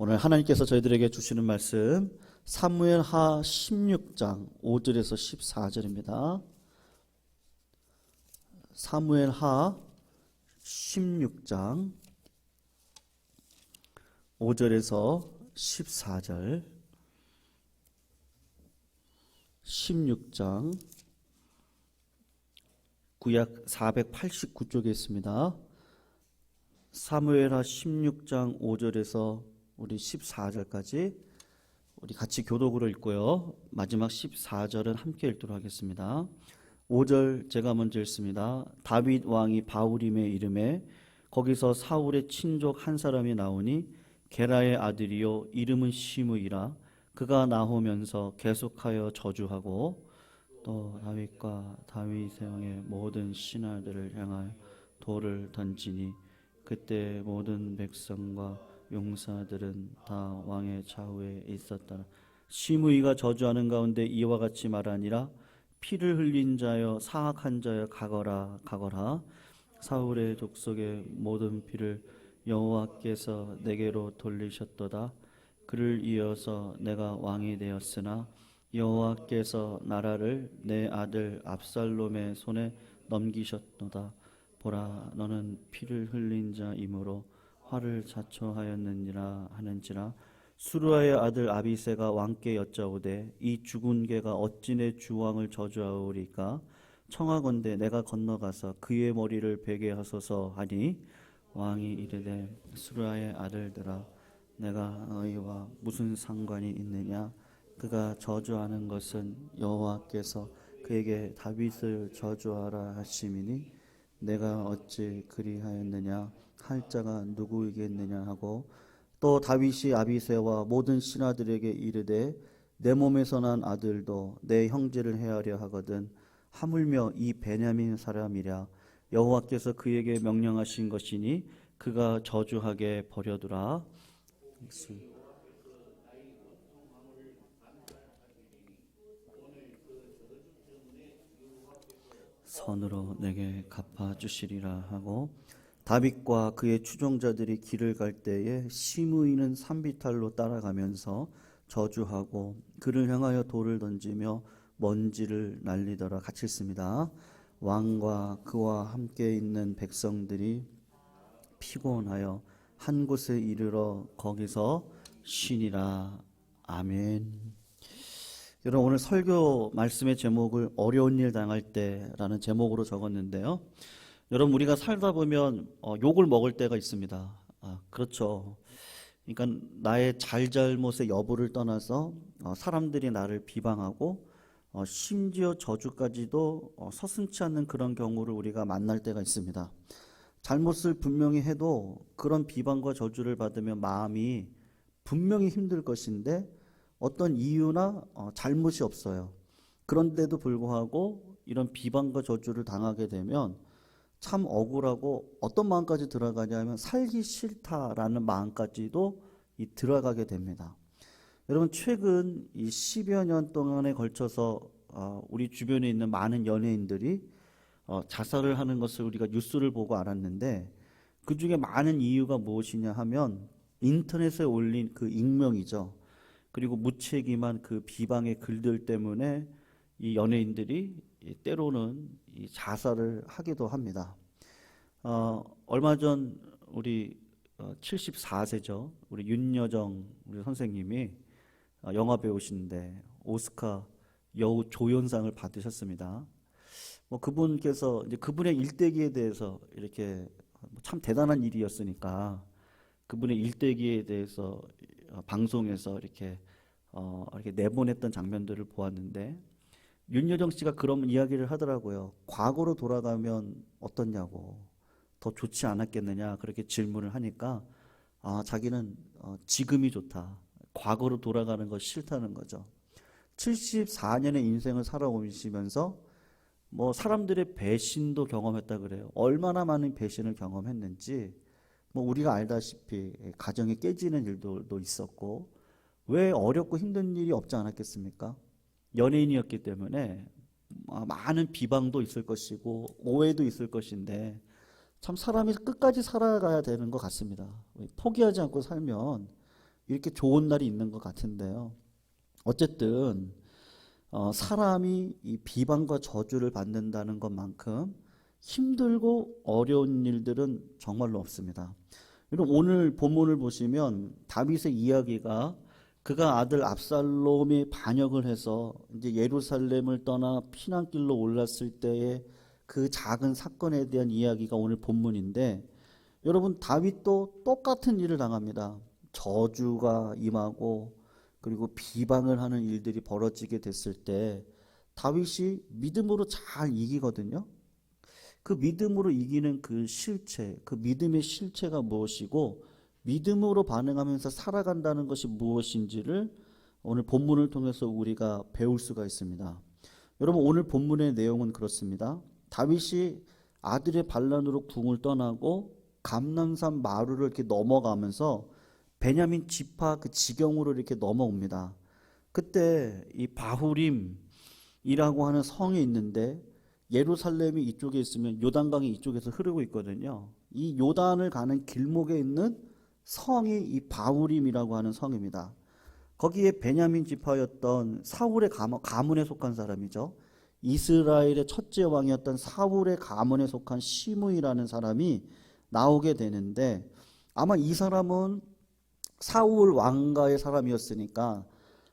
오늘 하나님께서 저희들에게 주시는 말씀 사무엘하 16장 5절에서 14절입니다. 사무엘하 16장 5절에서 14절 16장 구약 489쪽에 있습니다. 사무엘하 16장 5절에서 우리 14절까지 우리 같이 교독으로 읽고요. 마지막 14절은 함께 읽도록 하겠습니다. 5절 제가 먼저 읽습니다. 다윗 왕이 바후림의 이름에 거기서 사울의 친족 한 사람이 나오니 게라의 아들이요 이름은 시므이라. 그가 나오면서 계속하여 저주하고 또 다윗과 다윗의 형의 모든 신하들을 향하여 돌을 던지니 그때 모든 백성과 용사들은 다 왕의 좌우에 있었더라. 시므이가 저주하는 가운데 이와 같이 말하니라. 피를 흘린 자여 사악한 자여 가거라 가거라. 사울의 족속의 모든 피를 여호와께서 내게로 돌리셨도다. 그를 이어서 내가 왕이 되었으나 여호와께서 나라를 내 아들 압살롬의 손에 넘기셨도다. 보라, 너는 피를 흘린 자이므로 화를 자초하였느니라 하는지라. 수르아의 아들 아비새가 왕께 여짜오되 이 죽은 개가 어찌 내 주왕을 저주하오리까? 청하건대 내가 건너가서 그의 머리를 베게 하소서 하니 왕이 이르되 수르아의 아들들아 내가 너희와 무슨 상관이 있느냐? 그가 저주하는 것은 여호와께서 그에게 다윗을 저주하라 하심이니 내가 어찌 그리하였느냐 할 자가 누구이겠느냐 하고 또 다윗이 아비새와 모든 신하들에게 이르되 내 몸에서 난 아들도 내 형제를 해하려 하거든 하물며 이 베냐민 사람이랴. 여호와께서 그에게 명령하신 것이니 그가 저주하게 버려두라. 선으로 내게 갚아주시리라 하고 다윗과 그의 추종자들이 길을 갈 때에 시므이는 산비탈로 따라가면서 저주하고 그를 향하여 돌을 던지며 먼지를 날리더라. 같이 읽습니다. 왕과 그와 함께 있는 백성들이 피곤하여 한 곳에 이르러 거기서 쉬니라. 아멘. 여러분, 오늘 설교 말씀의 제목을 어려운 일 당할 때라는 제목으로 적었는데요. 여러분, 우리가 살다 보면 욕을 먹을 때가 있습니다. 그렇죠. 그러니까 나의 잘잘못의 여부를 떠나서 사람들이 나를 비방하고 심지어 저주까지도 서슴지 않는 그런 경우를 우리가 만날 때가 있습니다. 잘못을 분명히 해도 그런 비방과 저주를 받으면 마음이 분명히 힘들 것인데 어떤 이유나 잘못이 없어요. 그런데도 불구하고 이런 비방과 저주를 당하게 되면 참 억울하고 어떤 마음까지 들어가냐면 살기 싫다라는 마음까지도 들어가게 됩니다. 여러분, 최근 이 10여 년 동안에 걸쳐서 우리 주변에 있는 많은 연예인들이 자살을 하는 것을 우리가 뉴스를 보고 알았는데 그 중에 많은 이유가 무엇이냐 하면 인터넷에 올린 그 익명이죠. 그리고 무책임한 그 비방의 글들 때문에 이 연예인들이 때로는 이 자살을 하기도 합니다. 얼마 전 우리 74세죠. 우리 윤여정 우리 선생님이 영화 배우신데 오스카 여우 조연상을 받으셨습니다. 그분께서 이제 그분의 일대기에 대해서 이렇게 참 대단한 일이었으니까 그분의 일대기에 대해서 방송에서 이렇게 내보냈던 장면들을 보았는데 윤여정 씨가 그런 이야기를 하더라고요. 과거로 돌아가면 어떻냐고, 더 좋지 않았겠느냐 그렇게 질문을 하니까 자기는 지금이 좋다. 과거로 돌아가는 거 싫다는 거죠. 74년의 인생을 살아오시면서 사람들의 배신도 경험했다 그래요. 얼마나 많은 배신을 경험했는지 우리가 알다시피 가정이 깨지는 일도 있었고 왜 어렵고 힘든 일이 없지 않았겠습니까? 연예인이었기 때문에 많은 비방도 있을 것이고 오해도 있을 것인데 참 사람이 끝까지 살아가야 되는 것 같습니다. 포기하지 않고 살면 이렇게 좋은 날이 있는 것 같은데요. 어쨌든 사람이 이 비방과 저주를 받는다는 것만큼 힘들고 어려운 일들은 정말로 없습니다. 여러분 오늘 본문을 보시면 다윗의 이야기가 그가 아들 압살롬이 반역을 해서 이제 예루살렘을 떠나 피난길로 올랐을 때의 그 작은 사건에 대한 이야기가 오늘 본문인데, 여러분 다윗도 똑같은 일을 당합니다. 저주가 임하고 그리고 비방을 하는 일들이 벌어지게 됐을 때 다윗이 믿음으로 잘 이기거든요. 그 믿음으로 이기는 그 실체, 그 믿음의 실체가 무엇이고 믿음으로 반응하면서 살아간다는 것이 무엇인지를 오늘 본문을 통해서 우리가 배울 수가 있습니다. 여러분 오늘 본문의 내용은 그렇습니다. 다윗이 아들의 반란으로 궁을 떠나고 감람산 마루를 이렇게 넘어가면서 베냐민 지파 그 지경으로 이렇게 넘어옵니다. 그때 이 바후림이라고 하는 성이 있는데 예루살렘이 이쪽에 있으면 요단강이 이쪽에서 흐르고 있거든요. 이 요단을 가는 길목에 있는 성이 이 바후림이라고 하는 성입니다. 거기에 베냐민 지파였던 사울의 가문에 속한 사람이죠. 이스라엘의 첫째 왕이었던 사울의 가문에 속한 시므이라는 사람이 나오게 되는데, 아마 이 사람은 사울 왕가의 사람이었으니까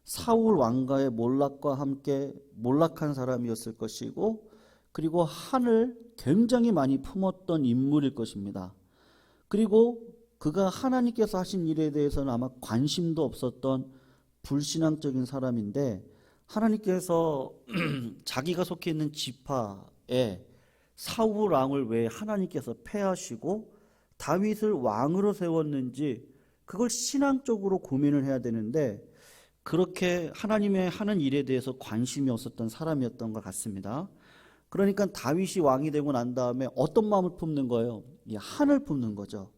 사울 왕가의 몰락과 함께 몰락한 사람이었을 것이고, 그리고 한을 굉장히 많이 품었던 인물일 것입니다. 그리고 그가 하나님께서 하신 일에 대해서는 아마 관심도 없었던 불신앙적인 사람인데, 하나님께서 자기가 속해 있는 지파에 사울 왕을 왜 하나님께서 패하시고 다윗을 왕으로 세웠는지 그걸 신앙적으로 고민을 해야 되는데, 그렇게 하나님의 하는 일에 대해서 관심이 없었던 사람이었던 것 같습니다. 그러니까 다윗이 왕이 되고 난 다음에 어떤 마음을 품는 거예요? 이 한을 품는 거죠.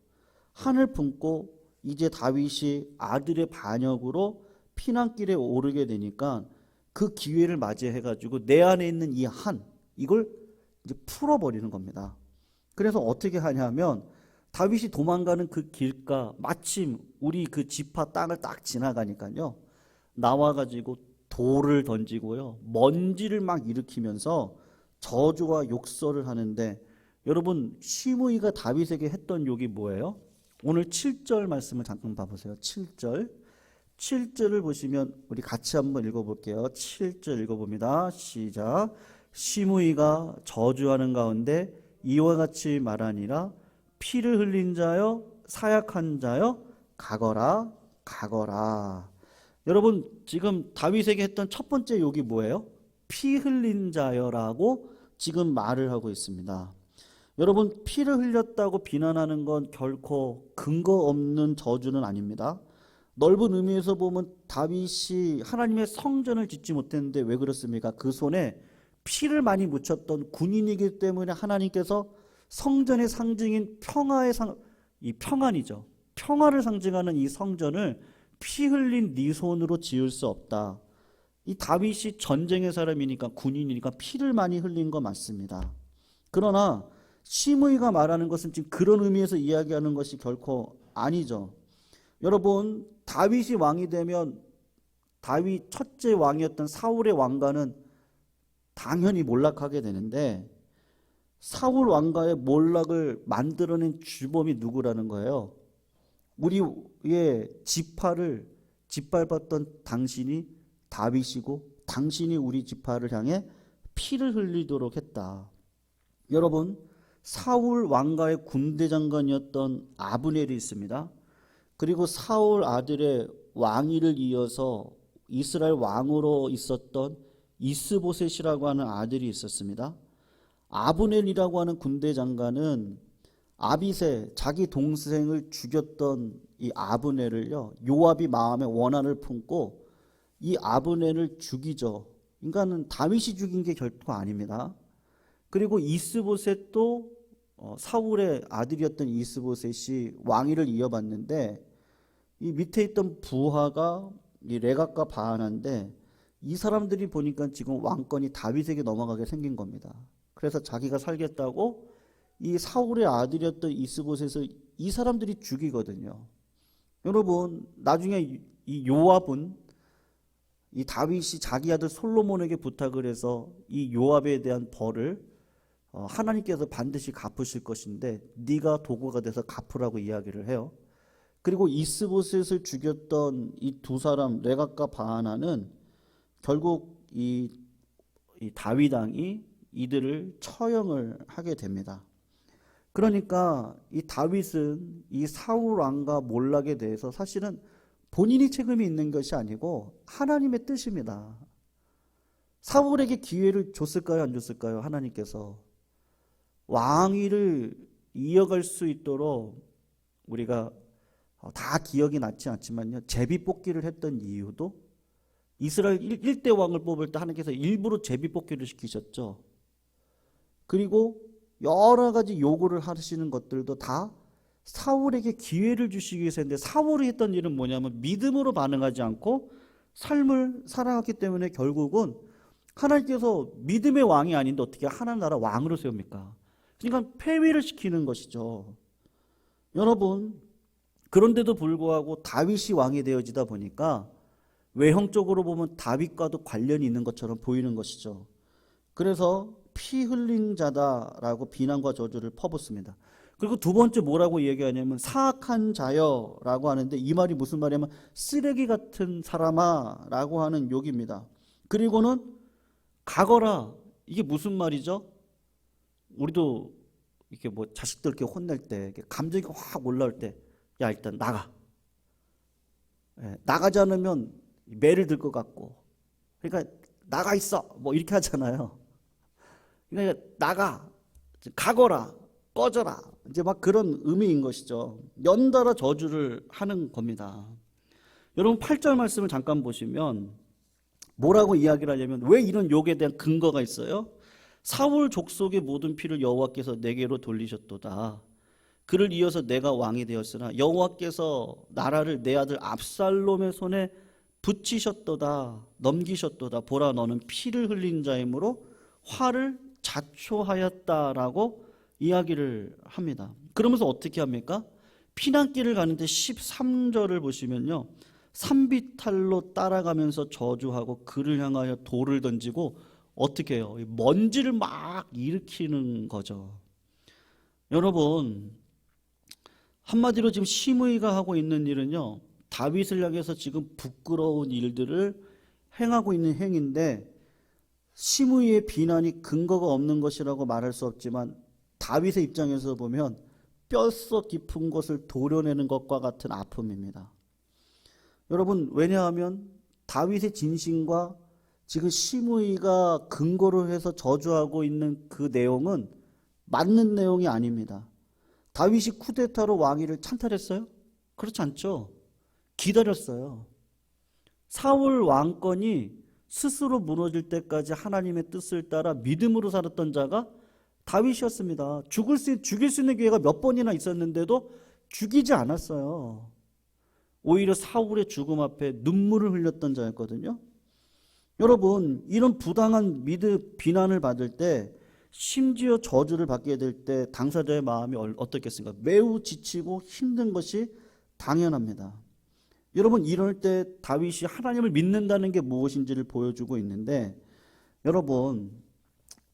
한을 품고 이제 다윗이 아들의 반역으로 피난길에 오르게 되니까 그 기회를 맞이해가지고 내 안에 있는 이 한, 이걸 이제 풀어버리는 겁니다. 그래서 어떻게 하냐면 다윗이 도망가는 그 길가 마침 우리 그 지파 땅을 딱 지나가니까요, 나와가지고 돌을 던지고요, 먼지를 막 일으키면서 저주와 욕설을 하는데, 여러분 시므이가 다윗에게 했던 욕이 뭐예요? 오늘 7절 말씀을 잠깐 봐보세요. 7절을 보시면 우리 같이 한번 읽어볼게요. 7절 읽어봅니다. 시작. 시므이가 저주하는 가운데 이와 같이 말하니라. 피를 흘린 자여 사약한 자여 가거라 가거라. 여러분 지금 다윗에게 했던 첫 번째 욕이 뭐예요? 피 흘린 자여라고 지금 말을 하고 있습니다. 여러분 피를 흘렸다고 비난하는 건 결코 근거 없는 저주는 아닙니다. 넓은 의미에서 보면 다윗이 하나님의 성전을 짓지 못했는데 왜 그렇습니까? 그 손에 피를 많이 묻혔던 군인이기 때문에 하나님께서 성전의 상징인 이 평안이죠. 평화를 상징하는 이 성전을 피 흘린 네 손으로 지을 수 없다. 이 다윗이 전쟁의 사람이니까, 군인이니까 피를 많이 흘린 거 맞습니다. 그러나 시므이가 말하는 것은 지금 그런 의미에서 이야기하는 것이 결코 아니죠. 여러분 다윗이 왕이 되면 다윗 첫째 왕이었던 사울의 왕가는 당연히 몰락하게 되는데, 사울 왕가의 몰락을 만들어낸 주범이 누구라는 거예요? 우리의 지파를 짓밟았던 당신이 다윗이고, 당신이 우리 지파를 향해 피를 흘리도록 했다. 여러분 사울 왕가의 군대 장관이었던 아브넬이 있습니다. 그리고 사울 아들의 왕위를 이어서 이스라엘 왕으로 있었던 이스보셋이라고 하는 아들이 있었습니다. 아브넬이라고 하는 군대 장관은 아빗의 자기 동생을 죽였던 이 아브넬을요, 요압이 마음에 원한을 품고 이 아브넬을 죽이죠. 그러니까는 다윗이 죽인 게 결코 아닙니다. 그리고 이스보셋도 사울의 아들이었던 이스보셋이 왕위를 이어받는데, 이 밑에 있던 부하가 이 레갑과 바하나인데, 이 사람들이 보니까 지금 왕권이 다윗에게 넘어가게 생긴 겁니다. 그래서 자기가 살겠다고 이 사울의 아들이었던 이스보셋을 이 사람들이 죽이거든요. 여러분, 나중에 이 요압은 이 다윗이 자기 아들 솔로몬에게 부탁을 해서 이 요압에 대한 벌을 하나님께서 반드시 갚으실 것인데 네가 도구가 돼서 갚으라고 이야기를 해요. 그리고 이스보셋을 죽였던 이 두 사람 레갑과 바하나는 결국 이 다윗 왕이 이들을 처형을 하게 됩니다. 그러니까 이 다윗은 이 사울 왕과 몰락에 대해서 사실은 본인이 책임이 있는 것이 아니고 하나님의 뜻입니다. 사울에게 기회를 줬을까요, 안 줬을까요? 하나님께서 왕위를 이어갈 수 있도록 우리가 다 기억이 나지 않지만요, 제비뽑기를 했던 이유도 이스라엘 1대 왕을 뽑을 때 하나님께서 일부러 제비뽑기를 시키셨죠. 그리고 여러 가지 요구를 하시는 것들도 다 사울에게 기회를 주시기 위해서 했는데, 사울이 했던 일은 뭐냐면 믿음으로 반응하지 않고 삶을 살아갔기 때문에 결국은 하나님께서 믿음의 왕이 아닌데 어떻게 하나님 나라 왕으로 세웁니까? 그러니까 폐위를 시키는 것이죠. 여러분, 그런데도 불구하고 다윗이 왕이 되어지다 보니까 외형적으로 보면 다윗과도 관련이 있는 것처럼 보이는 것이죠. 그래서 피 흘린 자다라고 비난과 저주를 퍼붓습니다. 그리고 두 번째 뭐라고 얘기하냐면 사악한 자여라고 하는데, 이 말이 무슨 말이냐면 쓰레기 같은 사람아 라고 하는 욕입니다. 그리고는 가거라, 이게 무슨 말이죠? 우리도 이렇게 뭐 자식들 이렇게 혼낼 때 감정이 확 올라올 때 야 일단 나가, 나가지 않으면 매를 들 것 같고, 그러니까 나가 있어 뭐 이렇게 하잖아요. 그러니까 나가, 가거라, 꺼져라, 이제 막 그런 의미인 것이죠. 연달아 저주를 하는 겁니다. 여러분 8절 말씀을 잠깐 보시면 뭐라고 이야기를 하냐면, 왜 이런 욕에 대한 근거가 있어요? 사울 족속의 모든 피를 여호와께서 내게로 돌리셨도다. 그를 이어서 내가 왕이 되었으나 여호와께서 나라를 내 아들 압살롬의 손에 붙이셨도다, 넘기셨도다. 보라, 너는 피를 흘린 자이므로 화를 자초하였다라고 이야기를 합니다. 그러면서 어떻게 합니까? 피난길을 가는데 13절을 보시면요, 산비탈로 따라가면서 저주하고 그를 향하여 돌을 던지고 어떻게 해요? 먼지를 막 일으키는 거죠. 여러분, 한마디로 지금 시므이가 하고 있는 일은요, 다윗을 향해서 지금 부끄러운 일들을 행하고 있는 행인데, 시므이의 비난이 근거가 없는 것이라고 말할 수 없지만 다윗의 입장에서 보면 뼛속 깊은 곳을 도려내는 것과 같은 아픔입니다. 여러분, 왜냐하면 다윗의 진심과 지금 시므이가 근거로 해서 저주하고 있는 그 내용은 맞는 내용이 아닙니다. 다윗이 쿠데타로 왕위를 찬탈했어요? 그렇지 않죠. 기다렸어요. 사울 왕권이 스스로 무너질 때까지 하나님의 뜻을 따라 믿음으로 살았던 자가 다윗이었습니다. 죽일 수 있는 기회가 몇 번이나 있었는데도 죽이지 않았어요. 오히려 사울의 죽음 앞에 눈물을 흘렸던 자였거든요. 여러분, 이런 부당한 비난을 받을 때, 심지어 저주를 받게 될 때 당사자의 마음이 어떻겠습니까? 매우 지치고 힘든 것이 당연합니다. 여러분, 이럴 때 다윗이 하나님을 믿는다는 게 무엇인지를 보여주고 있는데, 여러분,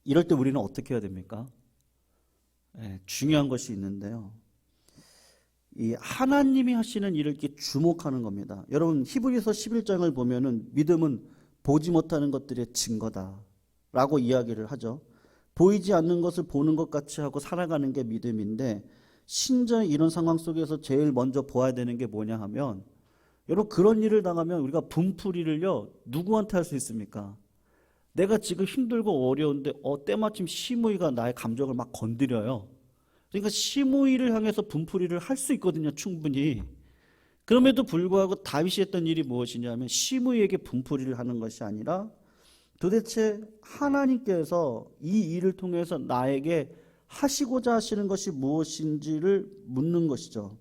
이럴 때 우리는 어떻게 해야 됩니까? 중요한 것이 있는데요, 이 하나님이 하시는 일을 이렇게 주목하는 겁니다. 여러분, 히브리서 11장을 보면은 믿음은 보지 못하는 것들의 증거다라고 이야기를 하죠. 보이지 않는 것을 보는 것 같이 하고 살아가는 게 믿음인데, 신자의 이런 상황 속에서 제일 먼저 보아야 되는 게 뭐냐 하면, 여러분, 그런 일을 당하면 우리가 분풀이를요, 누구한테 할 수 있습니까? 내가 지금 힘들고 어려운데 때마침 시므이가 나의 감정을 막 건드려요. 그러니까 시므이를 향해서 분풀이를 할 수 있거든요, 충분히. 그럼에도 불구하고 다윗이 했던 일이 무엇이냐면 시므이에게 분풀이를 하는 것이 아니라 도대체 하나님께서 이 일을 통해서 나에게 하시고자 하시는 것이 무엇인지를 묻는 것이죠.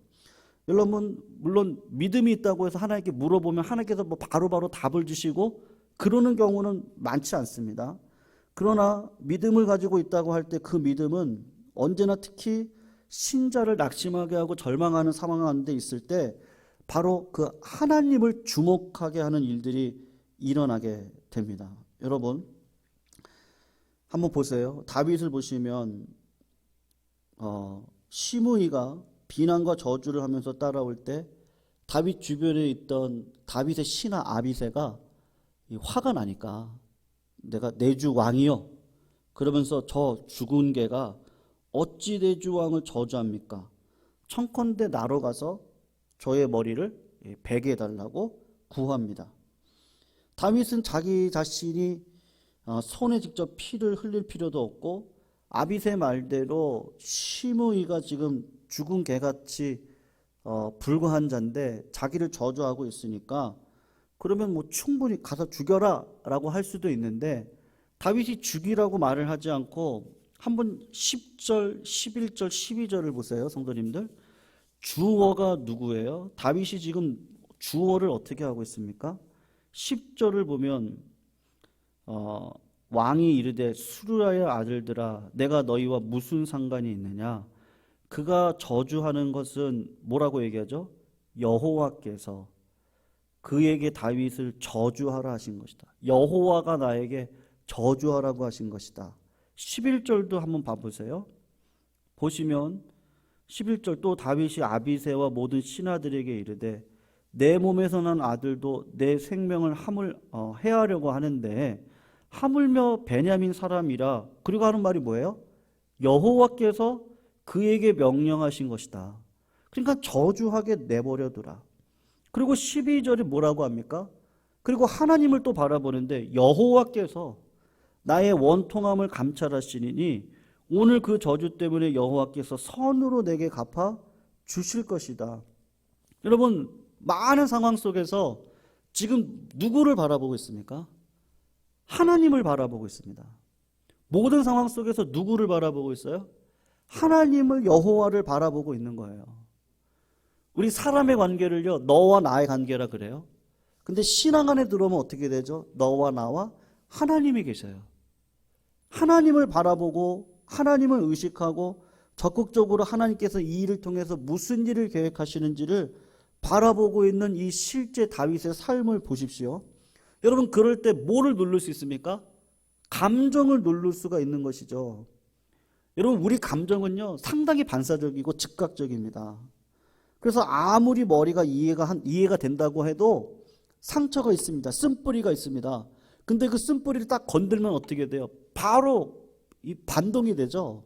여러분, 물론 믿음이 있다고 해서 하나님께 물어보면 하나님께서 뭐 바로바로 답을 주시고 그러는 경우는 많지 않습니다. 그러나 믿음을 가지고 있다고 할 때 그 믿음은 언제나 특히 신자를 낙심하게 하고 절망하는 상황 가운데 있을 때 바로 그 하나님을 주목하게 하는 일들이 일어나게 됩니다. 여러분 한번 보세요. 다윗을 보시면 시므이가 비난과 저주를 하면서 따라올 때 다윗 주변에 있던 다윗의 신하 아비새가 화가 나니까 내가 내 주 왕이요 그러면서 저 죽은 개가 어찌 내 주 왕을 저주합니까? 청컨대 나로 가서 저의 머리를 베게 해달라고 구합니다. 다윗은 자기 자신이 손에 직접 피를 흘릴 필요도 없고 아비새 말대로 시므이가 지금 죽은 개같이 불과한 자인데 자기를 저주하고 있으니까 그러면 뭐 충분히 가서 죽여라 라고 할 수도 있는데 다윗이 죽이라고 말을 하지 않고 한번 10절, 11절, 12절을 보세요. 성도님들 주어가 누구예요? 다윗이 지금 주어를 어떻게 하고 있습니까? 10절을 보면 왕이 이르되 수르야의 아들들아 내가 너희와 무슨 상관이 있느냐. 그가 저주하는 것은 뭐라고 얘기하죠? 여호와께서 그에게 다윗을 저주하라 하신 것이다. 여호와가 나에게 저주하라고 하신 것이다. 11절도 한번 봐보세요. 보시면 11절 또 다윗이 아비새와 모든 신하들에게 이르되 내 몸에서 난 아들도 내 생명을 해하려고 하는데 하물며 베냐민 사람이라. 그리고 하는 말이 뭐예요? 여호와께서 그에게 명령하신 것이다. 그러니까 저주하게 내버려두라. 그리고 12절이 뭐라고 합니까? 그리고 하나님을 또 바라보는데 여호와께서 나의 원통함을 감찰하시니 오늘 그 저주 때문에 여호와께서 선으로 내게 갚아 주실 것이다. 여러분 많은 상황 속에서 지금 누구를 바라보고 있습니까? 하나님을 바라보고 있습니다. 모든 상황 속에서 누구를 바라보고 있어요? 하나님을 여호와를 바라보고 있는 거예요. 우리 사람의 관계를요 너와 나의 관계라 그래요. 근데 신앙 안에 들어오면 어떻게 되죠? 너와 나와 하나님이 계셔요. 하나님을 바라보고 하나님을 의식하고 적극적으로 하나님께서 이 일을 통해서 무슨 일을 계획하시는지를 바라보고 있는 이 실제 다윗의 삶을 보십시오. 여러분 그럴 때 뭐를 누를 수 있습니까? 감정을 누를 수가 있는 것이죠. 여러분 우리 감정은요 상당히 반사적이고 즉각적입니다. 그래서 아무리 머리가 이해가 된다고 해도 상처가 있습니다. 쓴뿌리가 있습니다. 근데 그 쓴뿌리를 딱 건들면 어떻게 돼요? 바로 이 반동이 되죠.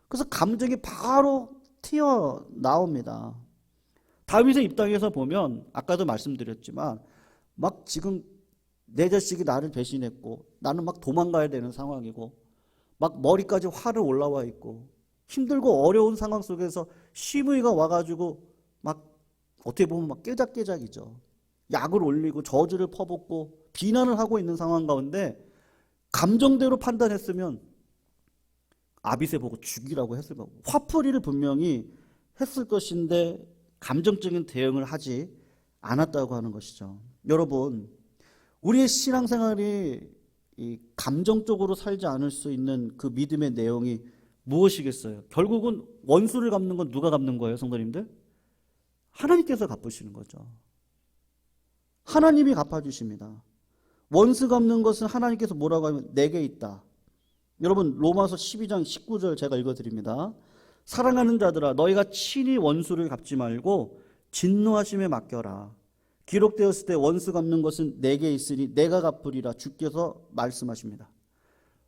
그래서 감정이 바로 튀어나옵니다. 다윗의 입장에서 보면 아까도 말씀드렸지만 막 지금 내 자식이 나를 배신했고 나는 막 도망가야 되는 상황이고 막 머리까지 화를 올라와 있고 힘들고 어려운 상황 속에서 시므이가 와가지고 막 어떻게 보면 막 깨작깨작이죠. 약을 올리고 저주를 퍼붓고 비난을 하고 있는 상황 가운데 감정대로 판단했으면 아비새 보고 죽이라고 했을 거고 화풀이를 분명히 했을 것인데 감정적인 대응을 하지 않았다고 하는 것이죠. 여러분 우리의 신앙생활이 이 감정적으로 살지 않을 수 있는 그 믿음의 내용이 무엇이겠어요? 결국은 원수를 갚는 건 누가 갚는 거예요, 성도님들? 하나님께서 갚으시는 거죠. 하나님이 갚아주십니다. 원수 갚는 것은 하나님께서 뭐라고 하면 내게 있다. 여러분 로마서 12장 19절 제가 읽어드립니다. 사랑하는 자들아 너희가 친히 원수를 갚지 말고 진노하심에 맡겨라. 기록되었을 때 원수 갚는 것은 내게 있으니 내가 갚으리라 주께서 말씀하십니다.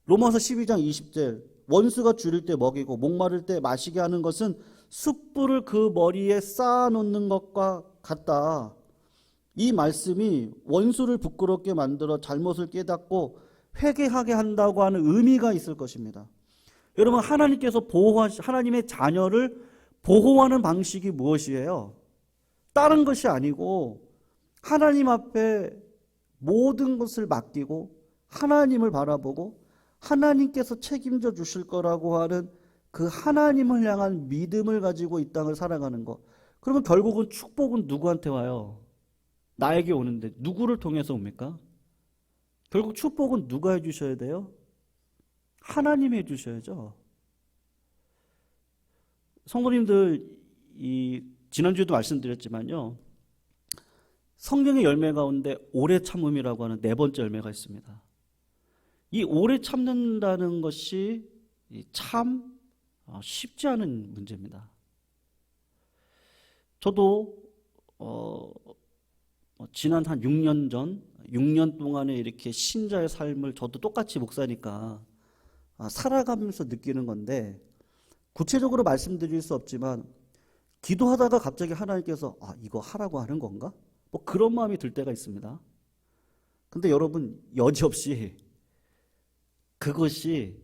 로마서 12장 20절 원수가 줄일 때 먹이고 목마를 때 마시게 하는 것은 숯불을 그 머리에 쌓아놓는 것과 같다. 이 말씀이 원수를 부끄럽게 만들어 잘못을 깨닫고 회개하게 한다고 하는 의미가 있을 것입니다. 여러분 하나님께서 하나님의 자녀를 보호하는 방식이 무엇이에요? 다른 것이 아니고 하나님 앞에 모든 것을 맡기고 하나님을 바라보고 하나님께서 책임져 주실 거라고 하는 그 하나님을 향한 믿음을 가지고 이 땅을 살아가는 것. 그러면 결국은 축복은 누구한테 와요? 나에게 오는데 누구를 통해서 옵니까? 결국 축복은 누가 해주셔야 돼요? 하나님이 해주셔야죠. 성도님들 지난주에도 말씀드렸지만요. 성경의 열매 가운데 오래 참음이라고 하는 네 번째 열매가 있습니다. 이 오래 참는다는 것이 참 쉽지 않은 문제입니다. 저도 지난 한 6년 전, 6년 동안에 이렇게 신자의 삶을 저도 똑같이 목사니까 살아가면서 느끼는 건데, 구체적으로 말씀드릴 수 없지만 기도하다가 갑자기 하나님께서 이거 하라고 하는 건가? 뭐 그런 마음이 들 때가 있습니다. 근데 여러분, 여지없이 그것이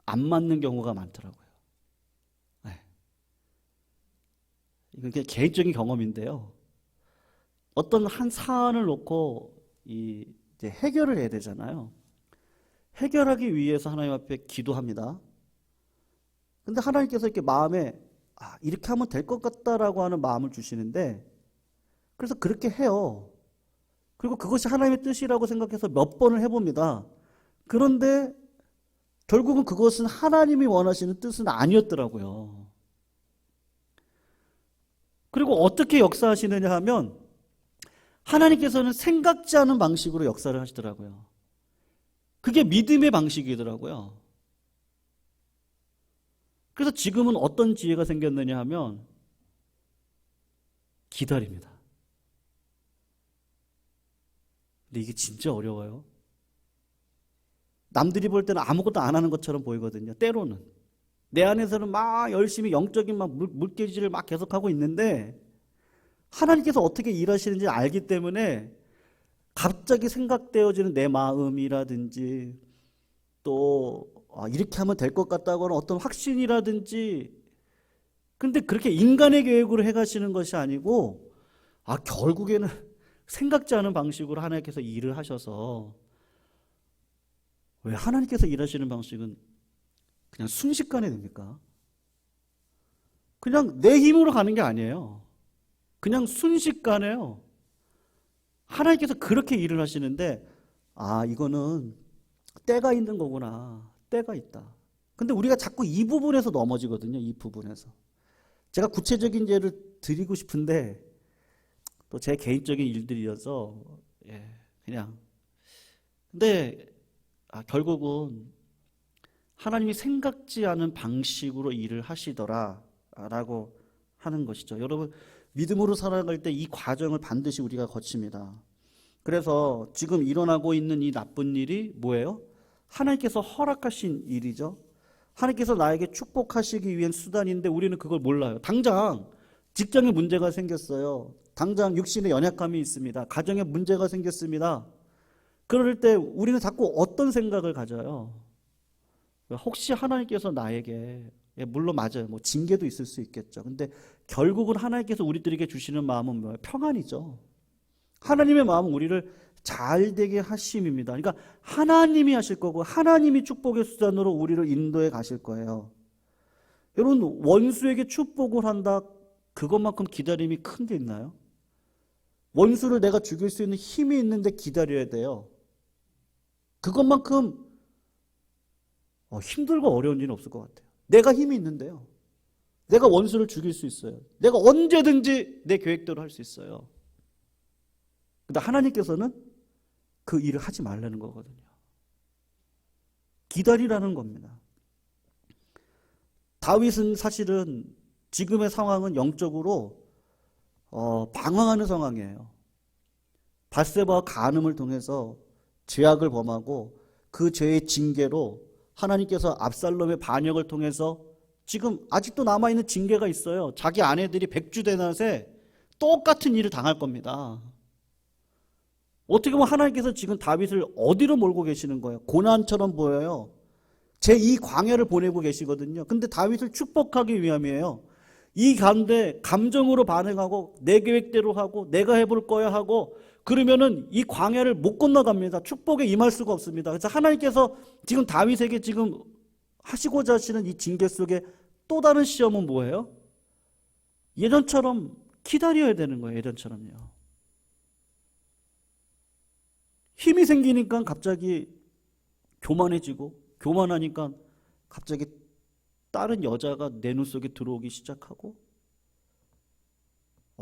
안 맞는 경우가 많더라고요. 네. 이건 그냥 개인적인 경험인데요. 어떤 한 사안을 놓고 이제 해결을 해야 되잖아요. 해결하기 위해서 하나님 앞에 기도합니다. 근데 하나님께서 이렇게 마음에 이렇게 하면 될 것 같다라고 하는 마음을 주시는데, 그래서 그렇게 해요. 그리고 그것이 하나님의 뜻이라고 생각해서 몇 번을 해봅니다. 그런데 결국은 그것은 하나님이 원하시는 뜻은 아니었더라고요. 그리고 어떻게 역사하시느냐 하면 하나님께서는 생각지 않은 방식으로 역사를 하시더라고요. 그게 믿음의 방식이더라고요. 그래서 지금은 어떤 지혜가 생겼느냐 하면 기다립니다. 근데 이게 진짜 어려워요. 남들이 볼 때는 아무것도 안 하는 것처럼 보이거든요. 때로는. 내 안에서는 막 열심히 영적인 막 물개질을 막 계속하고 있는데 하나님께서 어떻게 일하시는지 알기 때문에 갑자기 생각되어지는 내 마음이라든지 또 이렇게 하면 될 것 같다고 하는 어떤 확신이라든지, 근데 그렇게 인간의 계획으로 해가시는 것이 아니고 결국에는 생각지 않은 방식으로 하나님께서 일을 하셔서, 왜 하나님께서 일하시는 방식은 그냥 순식간에 됩니까? 그냥 내 힘으로 가는 게 아니에요. 그냥 순식간에요. 하나님께서 그렇게 일을 하시는데 이거는 때가 있는 거구나. 때가 있다. 근데 우리가 자꾸 이 부분에서 넘어지거든요. 이 부분에서. 제가 구체적인 예를 드리고 싶은데 또 제 개인적인 일들이어서 그냥. 근데 결국은 하나님이 생각지 않은 방식으로 일을 하시더라라고 하는 것이죠. 여러분, 믿음으로 살아갈 때 이 과정을 반드시 우리가 거칩니다. 그래서 지금 일어나고 있는 이 나쁜 일이 뭐예요? 하나님께서 허락하신 일이죠. 하나님께서 나에게 축복하시기 위한 수단인데 우리는 그걸 몰라요. 당장 직장에 문제가 생겼어요. 당장 육신의 연약함이 있습니다. 가정에 문제가 생겼습니다. 그럴 때 우리는 자꾸 어떤 생각을 가져요? 혹시 하나님께서 나에게, 물론 맞아요. 뭐 징계도 있을 수 있겠죠. 근데 결국은 하나님께서 우리들에게 주시는 마음은 뭐예요? 평안이죠. 하나님의 마음은 우리를 잘 되게 하심입니다. 그러니까 하나님이 하실 거고 하나님이 축복의 수단으로 우리를 인도해 가실 거예요. 여러분, 원수에게 축복을 한다, 그것만큼 기다림이 큰 게 있나요? 원수를 내가 죽일 수 있는 힘이 있는데 기다려야 돼요. 그것만큼 힘들고 어려운 일은 없을 것 같아요. 내가 힘이 있는데요. 내가 원수를 죽일 수 있어요. 내가 언제든지 내 계획대로 할 수 있어요. 근데 하나님께서는 그 일을 하지 말라는 거거든요. 기다리라는 겁니다. 다윗은 사실은 지금의 상황은 영적으로 방황하는 상황이에요. 밧세바와 간음을 통해서 죄악을 범하고 그 죄의 징계로 하나님께서 압살롬의 반역을 통해서 지금 아직도 남아있는 징계가 있어요. 자기 아내들이 백주대낮에 똑같은 일을 당할 겁니다. 어떻게 보면 하나님께서 지금 다윗을 어디로 몰고 계시는 거예요? 고난처럼 보여요. 제2 광야를 보내고 계시거든요. 근데 다윗을 축복하기 위함이에요. 이 가운데 감정으로 반응하고 내 계획대로 하고 내가 해볼 거야 하고 그러면은 이 광야를 못 건너갑니다. 축복에 임할 수가 없습니다. 그래서 하나님께서 지금 다윗에게 지금 하시고자 하시는 이 징계 속에 또 다른 시험은 뭐예요? 예전처럼 기다려야 되는 거예요. 예전처럼요. 힘이 생기니까 갑자기 교만해지고, 교만하니까 갑자기 다른 여자가 내 눈 속에 들어오기 시작하고,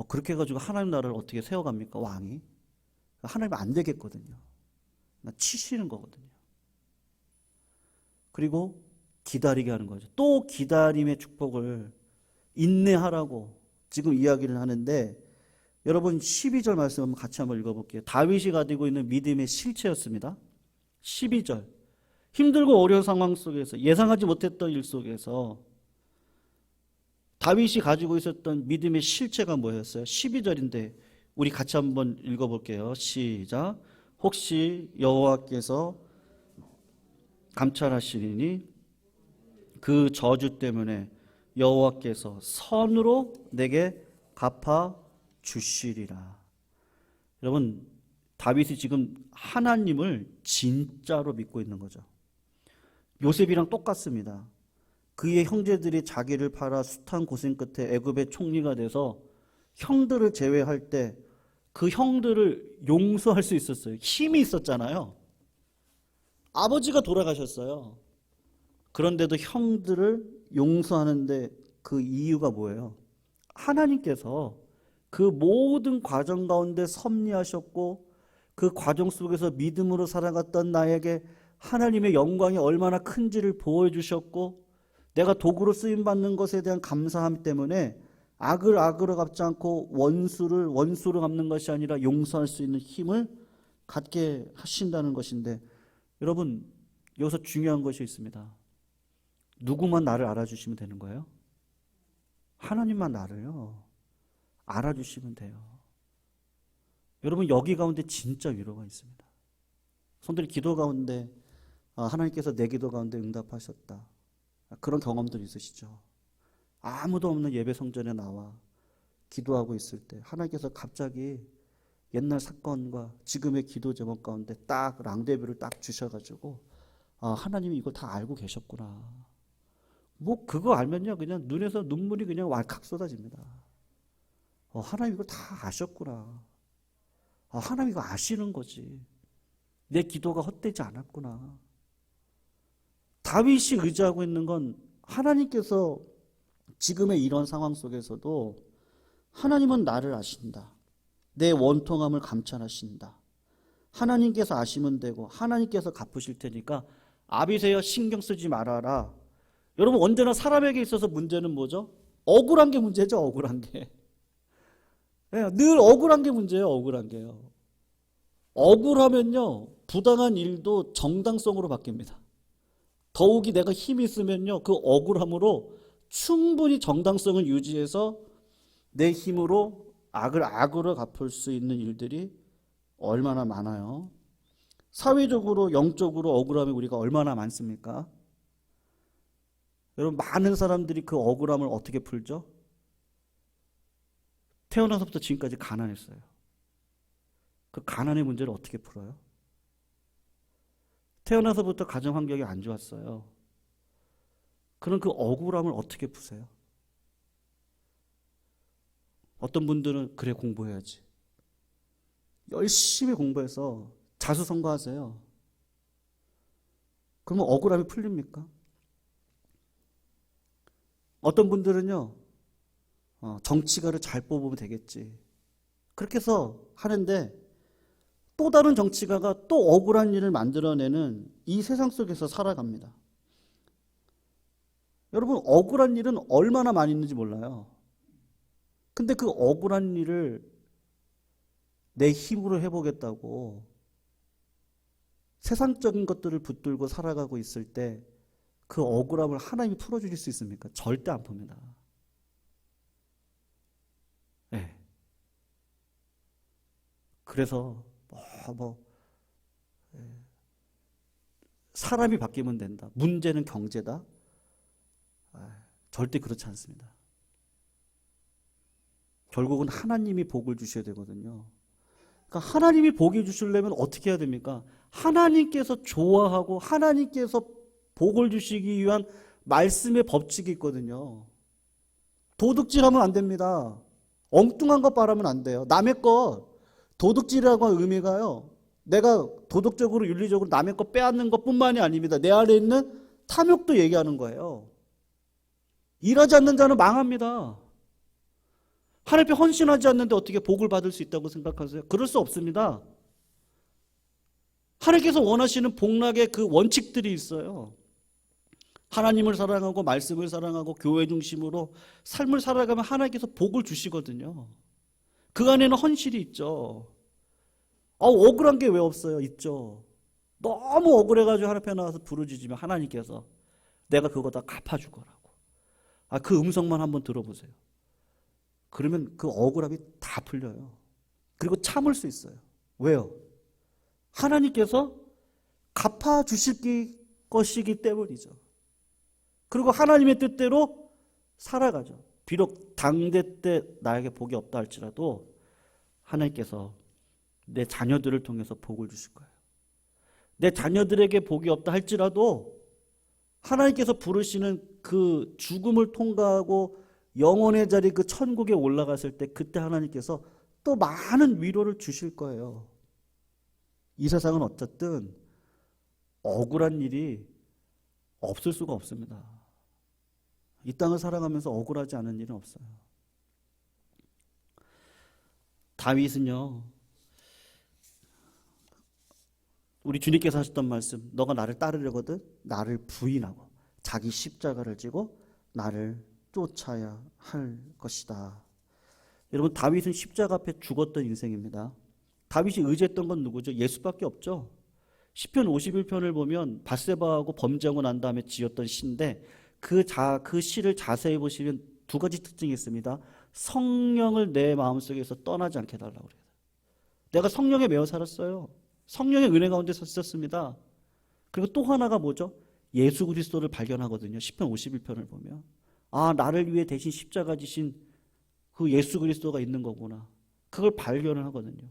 그렇게 해가지고 하나님 나라를 어떻게 세워갑니까? 왕이. 하나님 안 되겠거든요. 치시는 거거든요. 그리고 기다리게 하는 거죠. 또 기다림의 축복을 인내하라고 지금 이야기를 하는데, 여러분 12절 말씀 같이 한번 읽어볼게요. 다윗이 가지고 있는 믿음의 실체였습니다. 12절. 힘들고 어려운 상황 속에서, 예상하지 못했던 일 속에서 다윗이 가지고 있었던 믿음의 실체가 뭐였어요? 12절인데 우리 같이 한번 읽어볼게요. 시작. 혹시 여호와께서 감찰하시리니 그 저주 때문에 여호와께서 선으로 내게 갚아 주시리라. 여러분, 다윗이 지금 하나님을 진짜로 믿고 있는 거죠. 요셉이랑 똑같습니다. 그의 형제들이 자기를 팔아 숱한 고생 끝에 애굽의 총리가 돼서 형들을 제외할 때 그 형들을 용서할 수 있었어요. 힘이 있었잖아요. 아버지가 돌아가셨어요. 그런데도 형들을 용서하는데 그 이유가 뭐예요? 하나님께서 그 모든 과정 가운데 섭리하셨고, 그 과정 속에서 믿음으로 살아갔던 나에게 하나님의 영광이 얼마나 큰지를 보여주셨고, 내가 도구로 쓰임받는 것에 대한 감사함 때문에 악을 악으로 갚지 않고 원수로 갚는 것이 아니라 용서할 수 있는 힘을 갖게 하신다는 것인데, 여러분 여기서 중요한 것이 있습니다. 누구만 나를 알아주시면 되는 거예요? 하나님만 나를요 알아주시면 돼요. 여러분 여기 가운데 진짜 위로가 있습니다. 손들이 기도 가운데 하나님께서 내 기도 가운데 응답하셨다, 그런 경험들 있으시죠? 아무도 없는 예배 성전에 나와 기도하고 있을 때 하나님께서 갑자기 옛날 사건과 지금의 기도 제목 가운데 딱 랑데뷰를 딱 주셔가지고, 하나님이 이걸 다 알고 계셨구나. 뭐 그거 알면요 그냥 눈에서 눈물이 그냥 왈칵 쏟아집니다. 하나님 이걸 다 아셨구나. 하나님 이거 아시는 거지. 내 기도가 헛되지 않았구나. 다윗이 의지하고 있는 건 하나님께서 지금의 이런 상황 속에서도 하나님은 나를 아신다. 내 원통함을 감찰하신다. 하나님께서 아시면 되고 하나님께서 갚으실 테니까 아비세여 신경 쓰지 말아라. 여러분 언제나 사람에게 있어서 문제는 뭐죠? 억울한 게 문제죠. 억울한 게. 늘 억울한 게 문제예요. 억울한 게요. 억울하면요 부당한 일도 정당성으로 바뀝니다. 더욱이 내가 힘이 있으면요 그 억울함으로 충분히 정당성을 유지해서 내 힘으로 악을 악으로 갚을 수 있는 일들이 얼마나 많아요. 사회적으로 영적으로 억울함이 우리가 얼마나 많습니까? 여러분 많은 사람들이 그 억울함을 어떻게 풀죠? 태어나서부터 지금까지 가난했어요. 그 가난의 문제를 어떻게 풀어요? 태어나서부터 가정 환경이 안 좋았어요. 그럼 그 억울함을 어떻게 푸세요? 어떤 분들은 그래 공부해야지. 열심히 공부해서 자수성가하세요. 그러면 억울함이 풀립니까? 어떤 분들은요 정치가를 잘 뽑으면 되겠지. 그렇게 해서 하는데 또 다른 정치가가 또 억울한 일을 만들어내는 이 세상 속에서 살아갑니다. 여러분 억울한 일은 얼마나 많이 있는지 몰라요. 근데 그 억울한 일을 내 힘으로 해보겠다고 세상적인 것들을 붙들고 살아가고 있을 때 그 억울함을 하나님이 풀어주실 수 있습니까? 절대 안 풉니다. 네. 그래서 사람이 바뀌면 된다. 문제는 경제다. 절대 그렇지 않습니다. 결국은 하나님이 복을 주셔야 되거든요. 그러니까 하나님이 복이 주시려면 어떻게 해야 됩니까? 하나님께서 좋아하고 하나님께서 복을 주시기 위한 말씀의 법칙이 있거든요. 도둑질하면 안 됩니다. 엉뚱한 것 바라면 안 돼요. 남의 것, 도둑질이라고 하는 의미가요, 내가 도덕적으로 윤리적으로 남의 것 빼앗는 것뿐만이 아닙니다. 내 안에 있는 탐욕도 얘기하는 거예요. 일하지 않는 자는 망합니다. 하나님께 헌신하지 않는데 어떻게 복을 받을 수 있다고 생각하세요? 그럴 수 없습니다. 하나님께서 원하시는 복락의 그 원칙들이 있어요. 하나님을 사랑하고 말씀을 사랑하고 교회 중심으로 삶을 살아가면 하나님께서 복을 주시거든요. 그 안에는 헌실이 있죠. 억울한 게 왜 없어요? 있죠. 너무 억울해가지고 하나님 앞에 나와서 부르짖으면 하나님께서 내가 그거 다 갚아줄 거라고. 그 음성만 한번 들어보세요. 그러면 그 억울함이 다 풀려요. 그리고 참을 수 있어요. 왜요? 하나님께서 갚아주실 것이기 때문이죠. 그리고 하나님의 뜻대로 살아가죠. 비록 당대 때 나에게 복이 없다 할지라도 하나님께서 내 자녀들을 통해서 복을 주실 거예요. 내 자녀들에게 복이 없다 할지라도 하나님께서 부르시는 그 죽음을 통과하고 영원의 자리 그 천국에 올라갔을 때 그때 하나님께서 또 많은 위로를 주실 거예요. 이 세상은 어쨌든 억울한 일이 없을 수가 없습니다. 이 땅을 살아가면서 억울하지 않은 일은 없어요. 다윗은요, 우리 주님께서 하셨던 말씀, 너가 나를 따르려거든 나를 부인하고 자기 십자가를 지고 나를 쫓아야 할 것이다. 여러분, 다윗은 십자가 앞에 죽었던 인생입니다. 다윗이 의지했던 건 누구죠? 예수밖에 없죠. 시편 51편을 보면 밧세바하고 범죄하고 난 다음에 지었던 시인데 그 시를 자세히 보시면 두 가지 특징이 있습니다. 성령을 내 마음속에서 떠나지 않게 해달라고 그래요. 내가 성령에 매여 살았어요. 성령의 은혜 가운데 있었습니다. 그리고 또 하나가 뭐죠? 예수 그리스도를 발견하거든요. 시편 51편을 보면 나를 위해 대신 십자가 지신 그 예수 그리스도가 있는 거구나. 그걸 발견을 하거든요.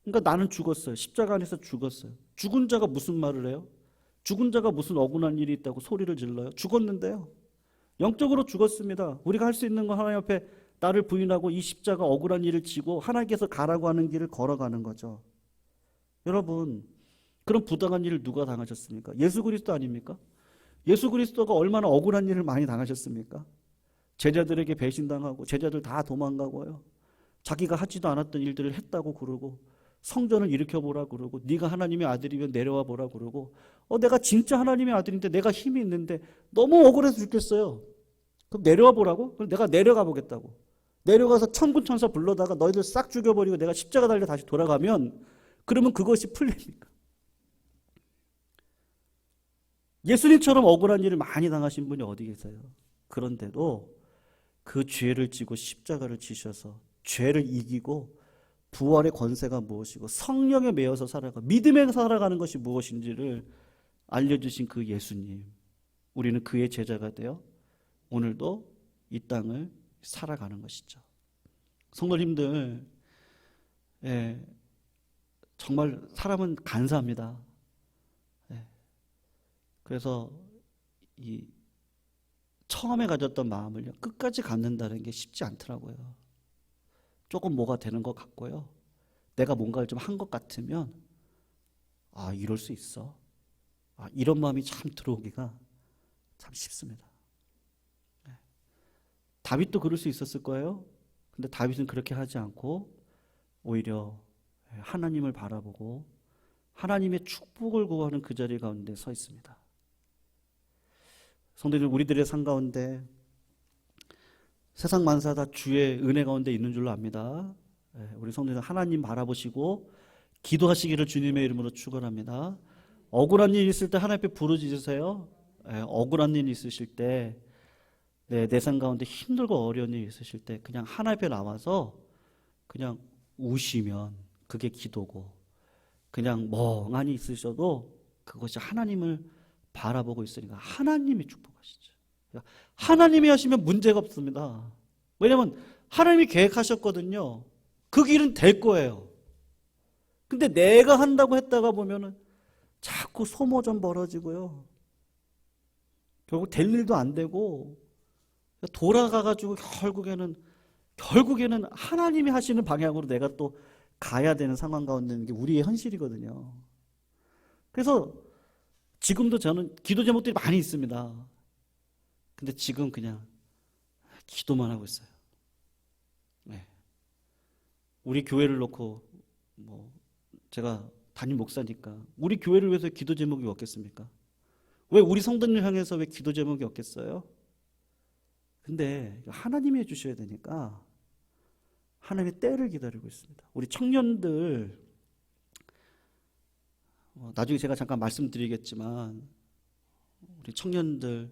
그러니까 나는 죽었어요. 십자가 안에서 죽었어요. 죽은 자가 무슨 말을 해요? 죽은 자가 무슨 억울한 일이 있다고 소리를 질러요? 죽었는데요. 영적으로 죽었습니다. 우리가 할 수 있는 건 하나님 앞에 나를 부인하고 이 십자가 억울한 일을 지고 하나님께서 가라고 하는 길을 걸어가는 거죠. 여러분, 그런 부당한 일을 누가 당하셨습니까? 예수 그리스도 아닙니까? 예수 그리스도가 얼마나 억울한 일을 많이 당하셨습니까? 제자들에게 배신당하고 제자들 다 도망가고요. 자기가 하지도 않았던 일들을 했다고 그러고 성전을 일으켜보라 그러고 네가 하나님의 아들이면 내려와 보라 그러고 내가 진짜 하나님의 아들인데 내가 힘이 있는데 너무 억울해서 죽겠어요. 그럼 내려와 보라고? 그럼 내가 내려가 보겠다고. 내려가서 천군 천사 불러다가 너희들 싹 죽여버리고 내가 십자가 달려 다시 돌아가면 그러면 그것이 풀립니까? 예수님처럼 억울한 일을 많이 당하신 분이 어디 계세요? 그런데도 그 죄를 지고 십자가를 지셔서 죄를 이기고 부활의 권세가 무엇이고 성령에 매여서 살아가 믿음에 살아가는 것이 무엇인지를 알려주신 그 예수님, 우리는 그의 제자가 되어 오늘도 이 땅을 살아가는 것이죠. 성도님들, 정말 사람은 간사합니다. 그래서 이 처음에 가졌던 마음을 끝까지 갖는다는 게 쉽지 않더라고요. 조금 뭐가 되는 것 같고요. 내가 뭔가를 좀 한 것 같으면 이럴 수 있어. 이런 마음이 참 들어오기가 참 쉽습니다. 다윗도 그럴 수 있었을 거예요. 근데 다윗은 그렇게 하지 않고 오히려 하나님을 바라보고 하나님의 축복을 구하는 그 자리 가운데 서 있습니다. 성도들, 우리들의 삶 가운데 세상 만사 다 주의 은혜 가운데 있는 줄로 압니다. 우리 성도들 하나님 바라보시고 기도하시기를 주님의 이름으로 축원합니다. 억울한 일 있을 때 하나님 앞에 부르짖으세요. 억울한 일 있으실 때, 내 삶 가운데 힘들고 어려운 일 있으실 때 그냥 하나님 앞에 나와서 그냥 우시면 그게 기도고, 그냥 멍하니 있으셔도 그것이 하나님을 바라보고 있으니까 하나님이 축복하시죠. 하나님이 하시면 문제가 없습니다. 왜냐하면 하나님이 계획하셨거든요. 그 길은 될 거예요. 근데 내가 한다고 했다가 보면은 자꾸 소모전 벌어지고요. 결국 될 일도 안 되고 돌아가가지고 결국에는 하나님이 하시는 방향으로 내가 또 가야 되는 상황 가운데 있는 게 우리의 현실이거든요. 그래서 지금도 저는 기도 제목들이 많이 있습니다. 근데 지금 그냥 기도만 하고 있어요. 우리 교회를 놓고 제가 담임 목사니까 우리 교회를 위해서 기도 제목이 없겠습니까? 왜 우리 성도님을 향해서 왜 기도 제목이 없겠어요? 근데 하나님이 해주셔야 되니까 하나님의 때를 기다리고 있습니다. 우리 청년들 나중에 제가 잠깐 말씀드리겠지만 우리 청년들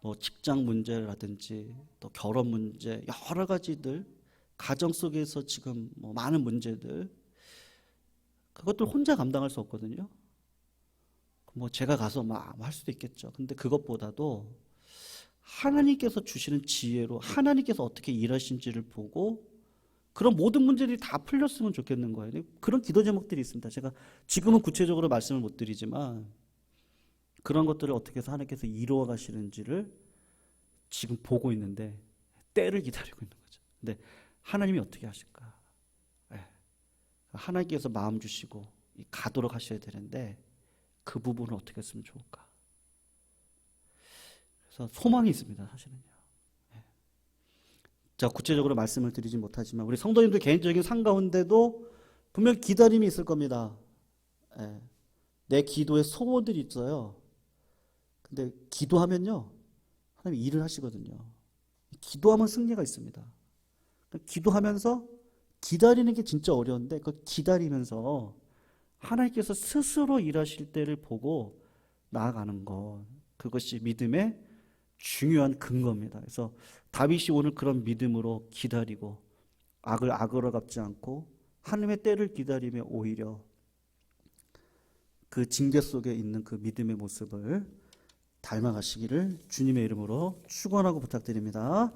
뭐 직장 문제라든지 또 결혼 문제 여러 가지들 가정 속에서 지금 뭐 많은 문제들 그것들 혼자 감당할 수 없거든요. 뭐 제가 가서 막 할 수도 있겠죠. 근데 그것보다도 하나님께서 주시는 지혜로 하나님께서 어떻게 일하신지를 보고 그런 모든 문제들이 다 풀렸으면 좋겠는 거예요. 그런 기도 제목들이 있습니다. 제가 지금은 구체적으로 말씀을 못 드리지만 그런 것들을 어떻게 해서 하나님께서 이루어 가시는지를 지금 보고 있는데 때를 기다리고 있는 거죠. 근데 하나님이 어떻게 하실까? 하나님께서 마음 주시고 가도록 하셔야 되는데 그 부분을 어떻게 했으면 좋을까? 그래서 소망이 있습니다, 사실은요. 자, 구체적으로 말씀을 드리지 못하지만 우리 성도님들 개인적인 삶 가운데도 분명 기다림이 있을 겁니다. 내 기도에 소원들이 있어요. 근데 기도하면요, 하나님 일을 하시거든요. 기도하면 승리가 있습니다. 기도하면서 기다리는 게 진짜 어려운데 그 기다리면서 하나님께서 스스로 일하실 때를 보고 나아가는 것, 그것이 믿음의 중요한 근거입니다. 그래서 다윗이 오늘 그런 믿음으로 기다리고 악을 악으로 갚지 않고 하나님의 때를 기다리며 오히려 그 징계 속에 있는 그 믿음의 모습을 닮아가시기를 주님의 이름으로 축원하고 부탁드립니다.